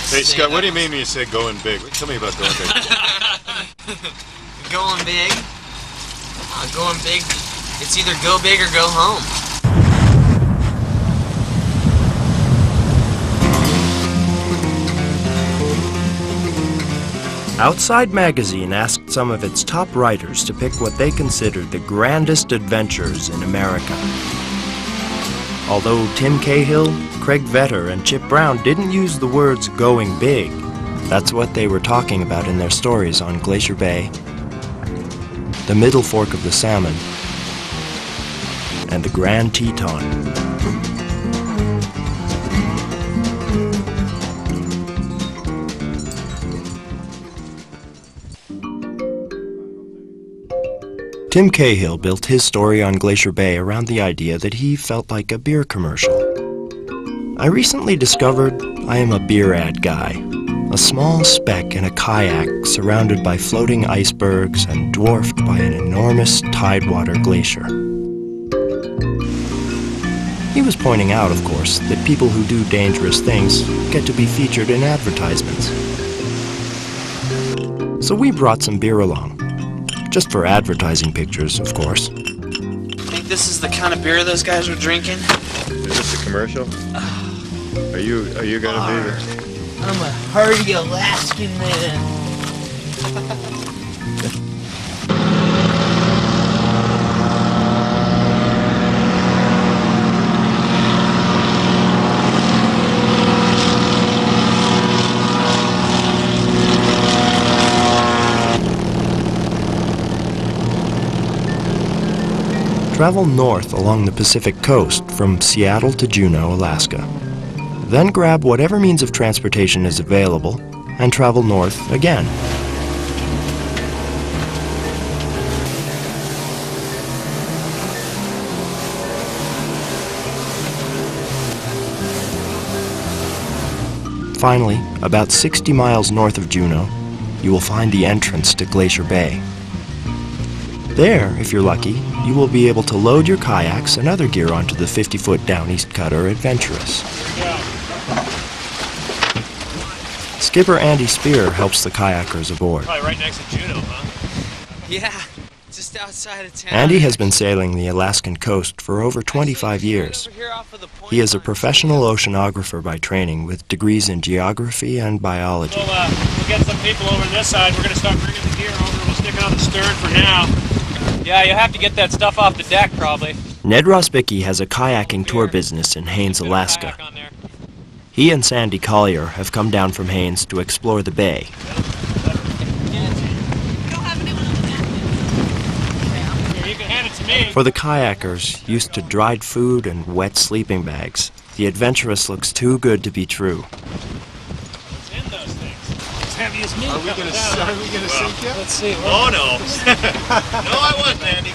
Hey, Scott, what do you mean when you say going big? Tell me about going big. Going big? Going big, it's either go big or go home. Outside Magazine asked some of its top writers to pick what they considered the grandest adventures in America. Although Tim Cahill, Craig Vetter, and Chip Brown didn't use the words going big, that's what they were talking about in their stories on Glacier Bay, the Middle Fork of the Salmon, and the Grand Teton. Tim Cahill built his story on Glacier Bay around the idea that he felt like a beer commercial. I recently discovered I am a beer ad guy, a small speck in a kayak surrounded by floating icebergs and dwarfed by an enormous tidewater glacier. He was pointing out, of course, that people who do dangerous things get to be featured in advertisements. So we brought some beer along. Just for advertising pictures, of course. Think this is the kind of beer those guys were drinking? Is this a commercial? Are you gonna be the... I'm a hardy Alaskan man. Travel north along the Pacific coast from Seattle to Juneau, Alaska. Then grab whatever means of transportation is available and travel north again. Finally, about 60 miles north of Juneau, you will find the entrance to Glacier Bay. There, if you're lucky, you will be able to load your kayaks and other gear onto the 50-foot Down East Cutter Adventurous. Skipper Andy Spear helps the kayakers aboard. Probably right next to Juneau, huh? Yeah, just outside of town. Andy has been sailing the Alaskan coast for over 25 years. He is a professional oceanographer by training with degrees in geography and biology. We'll get some people over this side. We're going to start bringing the gear over. We'll stick it on the stern for now. Yeah, you'll have to get that stuff off the deck, probably. Ned Rosbicki has a kayaking tour business in Haines, Alaska. He and Sandy Collier have come down from Haines to explore the bay. For the kayakers used to dried food and wet sleeping bags, the Adventurous looks too good to be true. What's in those things? As heavy as me. Are we gonna sink you? Let's see. Oh, no. No, I wasn't, Andy.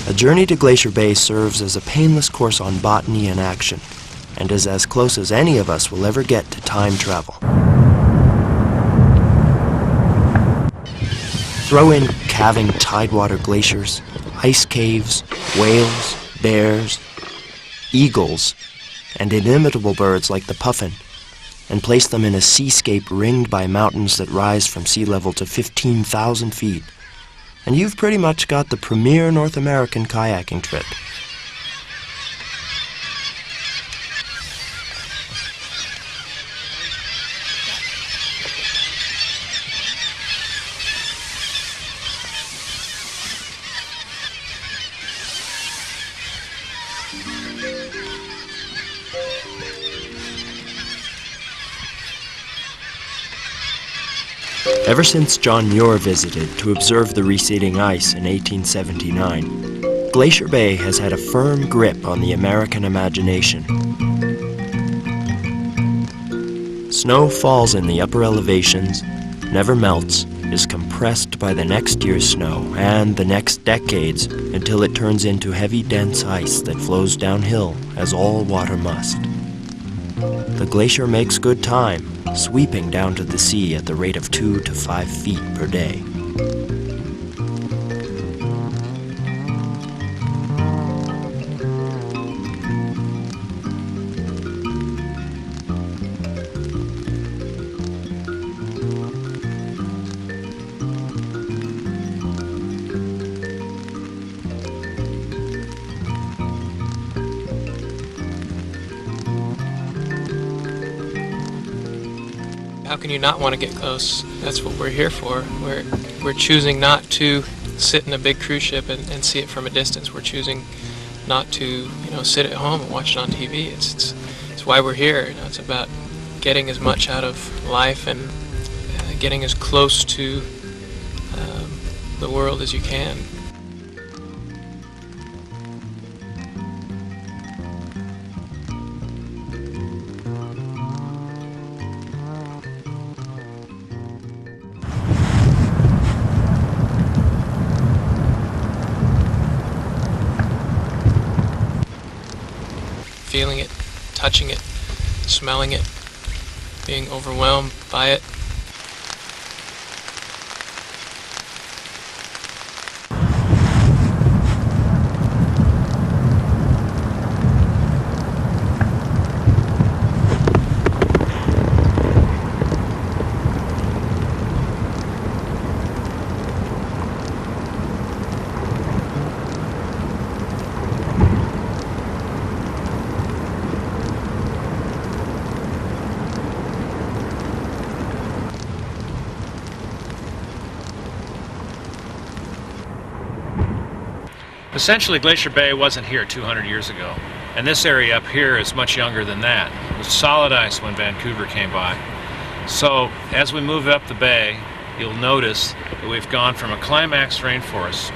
A journey to Glacier Bay serves as a painless course on botany and action, and is as close as any of us will ever get to time travel. Throw in calving tidewater glaciers, ice caves, whales, bears, eagles, and inimitable birds like the puffin, and place them in a seascape ringed by mountains that rise from sea level to 15,000 feet. And you've pretty much got the premier North American kayaking trip. Ever since John Muir visited to observe the receding ice in 1879, Glacier Bay has had a firm grip on the American imagination. Snow falls in the upper elevations, never melts, is compressed by the next year's snow and the next decades until it turns into heavy, dense ice that flows downhill, as all water must. The glacier makes good time, sweeping down to the sea at the rate of 2 to 5 feet per day. how can you not want to get close? That's what we're here for. We're choosing not to sit in a big cruise ship and see it from a distance. We're choosing not to, sit at home and watch it on TV. It's why we're here. It's about getting as much out of life and getting as close to the world as you can. Feeling it, touching it, smelling it, being overwhelmed by it. Essentially, Glacier Bay wasn't here 200 years ago, and this area up here is much younger than that. It was solid ice when Vancouver came by. So as we move up the bay, you'll notice that we've gone from a climax rainforest,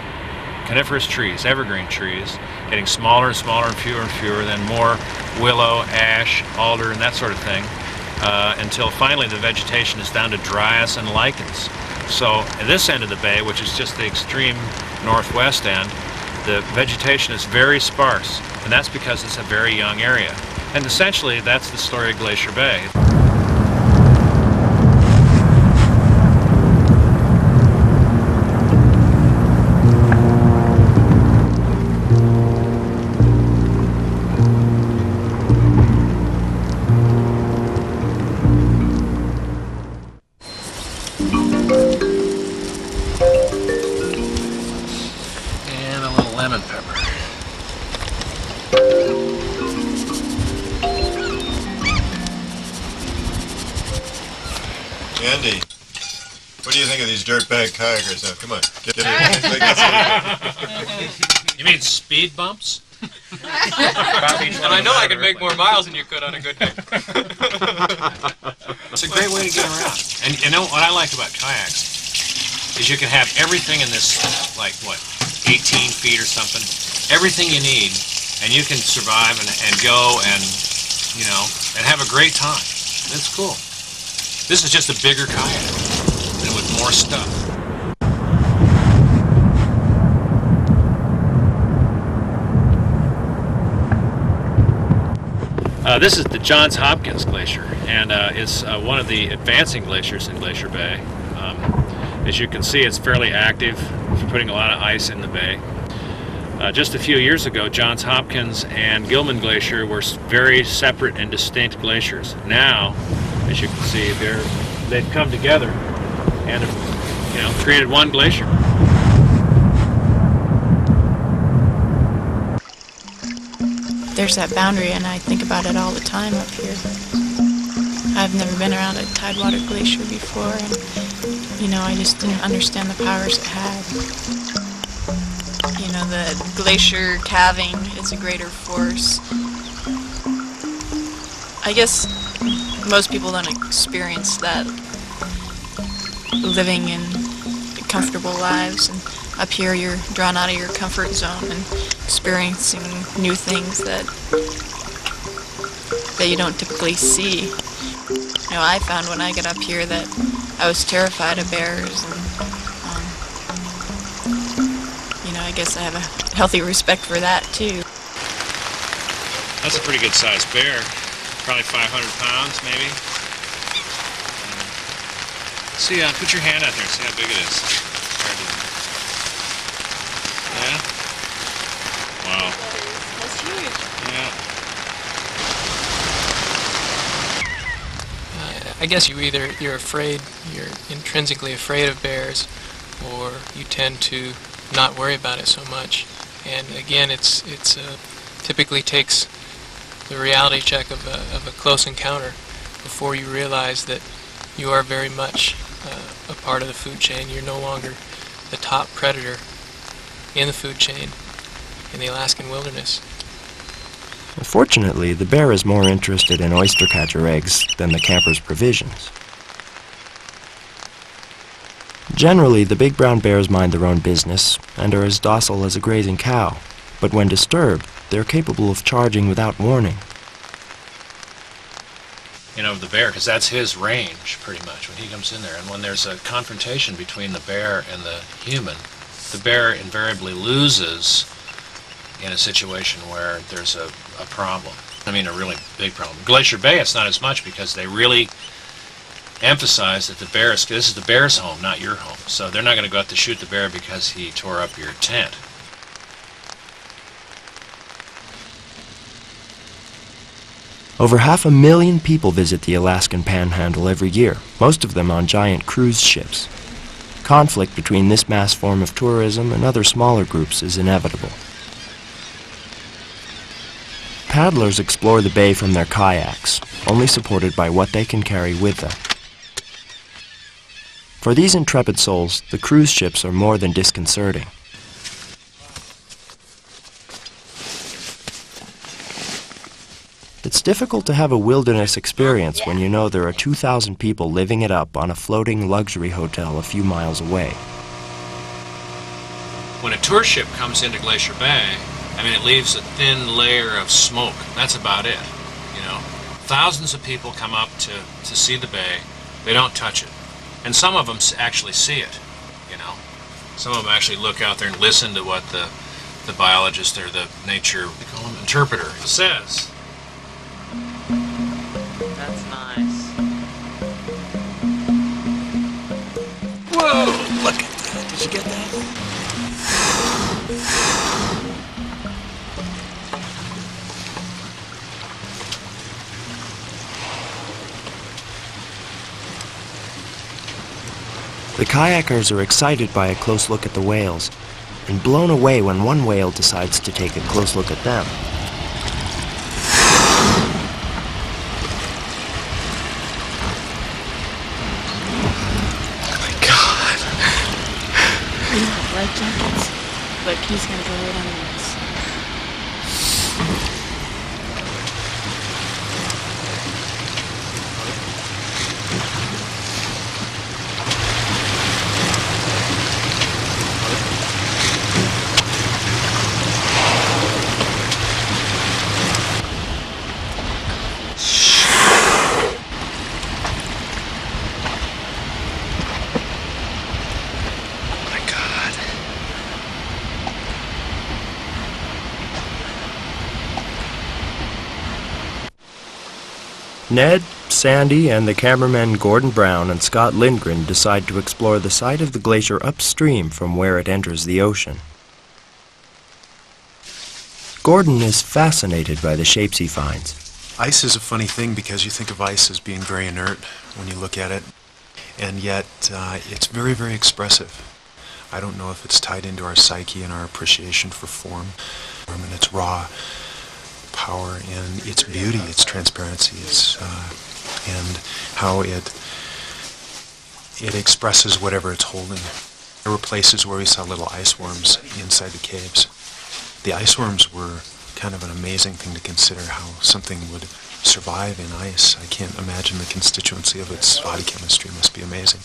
coniferous trees, evergreen trees, getting smaller and smaller and fewer, then more willow, ash, alder, and that sort of thing, until finally the vegetation is down to dryas and lichens. So at this end of the bay, which is just the extreme northwest end, the vegetation is very sparse, and that's because it's a very young area. And essentially, that's the story of Glacier Bay. Lemon pepper. Andy, what do you think of these dirtbag kayakers now? Come on, get You mean speed bumps? And I know I could make more miles than you could on a good day. It's a great way to get around. And you know what I like about kayaks is you can have everything in this, like what, 18 feet or something, everything you need, and you can survive and go and, and have a great time. It's cool. This is just a bigger kayak and with more stuff. This is the Johns Hopkins Glacier, and it's one of the advancing glaciers in Glacier Bay. As you can see, it's fairly active, putting a lot of ice in the bay. Just a few years ago, Johns Hopkins and Gilman Glacier were very separate and distinct glaciers. Now, as you can see, they've come together and have, created one glacier. There's that boundary, and I think about it all the time up here. I've never been around a tidewater glacier before, and I just didn't understand the powers it had. The glacier calving is a greater force. I guess most people don't experience that living in comfortable lives, and up here you're drawn out of your comfort zone and experiencing new things that you don't typically see. I found when I got up here that I was terrified of bears, and I guess I have a healthy respect for that too. That's a pretty good sized bear, probably 500 pounds maybe. See, put your hand out there and see how big it is. Yeah? Wow. That's huge. Yeah. I guess you're afraid, you're intrinsically afraid of bears, or you tend to not worry about it so much. And again, it's typically takes the reality check of a close encounter before you realize that you are very much a part of the food chain. You're no longer the top predator in the food chain in the Alaskan wilderness. Unfortunately, the bear is more interested in oystercatcher eggs than the camper's provisions. Generally, the big brown bears mind their own business and are as docile as a grazing cow, but when disturbed, they're capable of charging without warning. You know, the bear, because that's his range, pretty much, when he comes in there. And when there's a confrontation between the bear and the human, the bear invariably loses in a situation where there's a problem. I mean, a really big problem. Glacier Bay, it's not as much because they really emphasize that this is the bear's home, not your home. So they're not going to go out to shoot the bear because he tore up your tent. Over 500,000 people visit the Alaskan Panhandle every year, most of them on giant cruise ships. Conflict between this mass form of tourism and other smaller groups is inevitable. Paddlers explore the bay from their kayaks, only supported by what they can carry with them. For these intrepid souls, the cruise ships are more than disconcerting. It's difficult to have a wilderness experience when you know there are 2,000 people living it up on a floating luxury hotel a few miles away. When a tour ship comes into Glacier Bay, I mean, it leaves a thin layer of smoke. That's about it, you know. Thousands of people come up to see the bay. They don't touch it. And some of them actually see it, you know. Some of them actually look out there and listen to what the biologist or the nature, they call him interpreter, says. That's nice. Whoa! Look at that. Did you get that? The kayakers are excited by a close look at the whales, and blown away when one whale decides to take a close look at them. We have life jackets. Look, he's gonna go right under us. Ned, Sandy, and the cameramen Gordon Brown and Scott Lindgren decide to explore the side of the glacier upstream from where it enters the ocean. Gordon is fascinated by the shapes he finds. Ice is a funny thing because you think of ice as being very inert when you look at it, and yet it's very, very expressive. I don't know if it's tied into our psyche and our appreciation for form and its raw power and its beauty, its transparency, and how it expresses whatever it's holding. There were places where we saw little ice worms inside the caves. The ice worms were kind of an amazing thing to consider, how something would survive in ice. I can't imagine the constituency of its body chemistry. It must be amazing.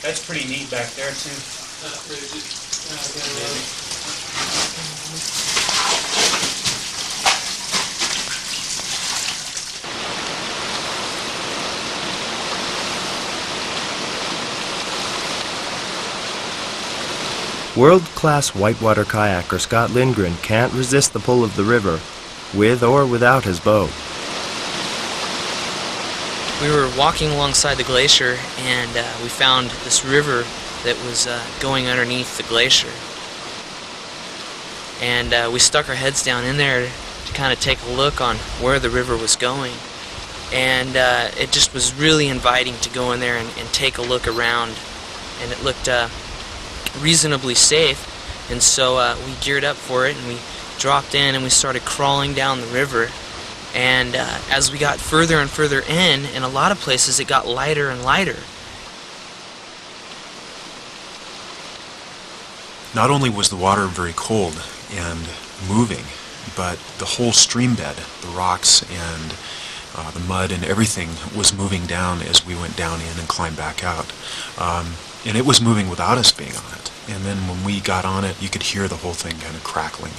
That's pretty neat back there, too. World-class whitewater kayaker Scott Lindgren can't resist the pull of the river, with or without his boat. We were walking alongside the glacier, and we found this river that was going underneath the glacier. And we stuck our heads down in there to kind of take a look on where the river was going. And it just was really inviting to go in there and take a look around. And it looked reasonably safe. And so we geared up for it, and we dropped in and we started crawling down the river. And as we got further and further in a lot of places it got lighter and lighter. Not only was the water very cold and moving, but the whole stream bed, the rocks and the mud and everything was moving down as we went down in and climbed back out. And it was moving without us being on it. And then when we got on it, you could hear the whole thing kind of crackling.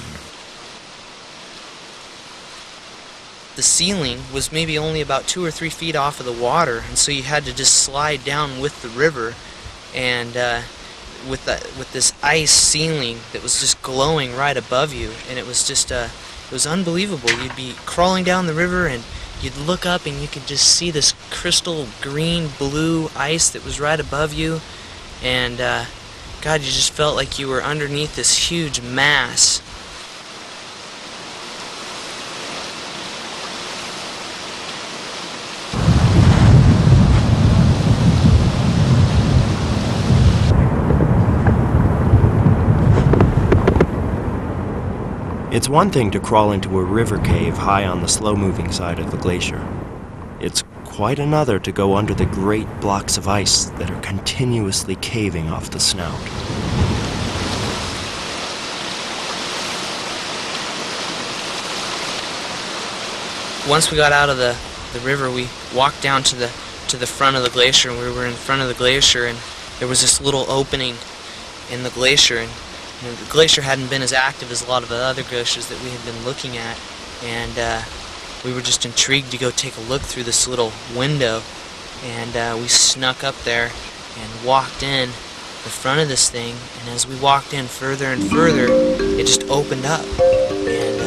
The ceiling was maybe only about 2 or 3 feet off of the water, and so you had to just slide down with the river, and with this ice ceiling that was just glowing right above you, and it was just it was unbelievable. You'd be crawling down the river and you'd look up and you could just see this crystal green blue ice that was right above you, and God, you just felt like you were underneath this huge mass. It's one thing to crawl into a river cave high on the slow-moving side of the glacier. It's quite another to go under the great blocks of ice that are continuously caving off the snout. Once we got out of the river, we walked down to the front of the glacier, and we were in front of the glacier, and there was this little opening in the glacier, and the glacier hadn't been as active as a lot of the other glaciers that we had been looking at, and we were just intrigued to go take a look through this little window, and we snuck up there and walked in the front of this thing, and as we walked in further and further, it just opened up, and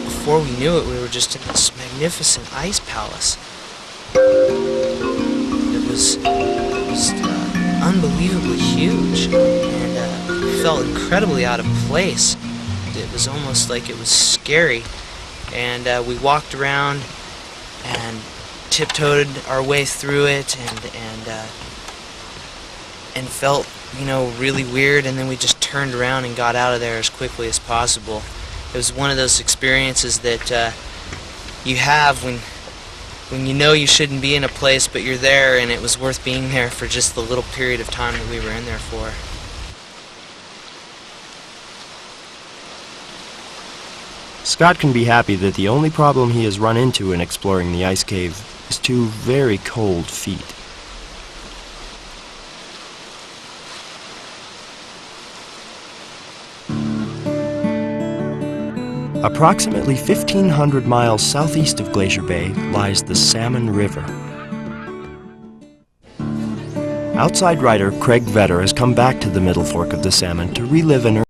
before we knew it, we were just in this magnificent ice palace. It was unbelievably huge, and it felt incredibly out of place. It was almost like it was scary, and we walked around and tiptoed our way through it, and felt, you know, really weird, and then we just turned around and got out of there as quickly as possible. It was one of those experiences that you have when you know you shouldn't be in a place, but you're there, and it was worth being there for just the little period of time that we were in there for. Scott can be happy that the only problem he has run into in exploring the ice cave is 2 very cold feet. Approximately 1,500 miles southeast of Glacier Bay lies the Salmon River. Outside writer Craig Vetter has come back to the Middle Fork of the Salmon to relive an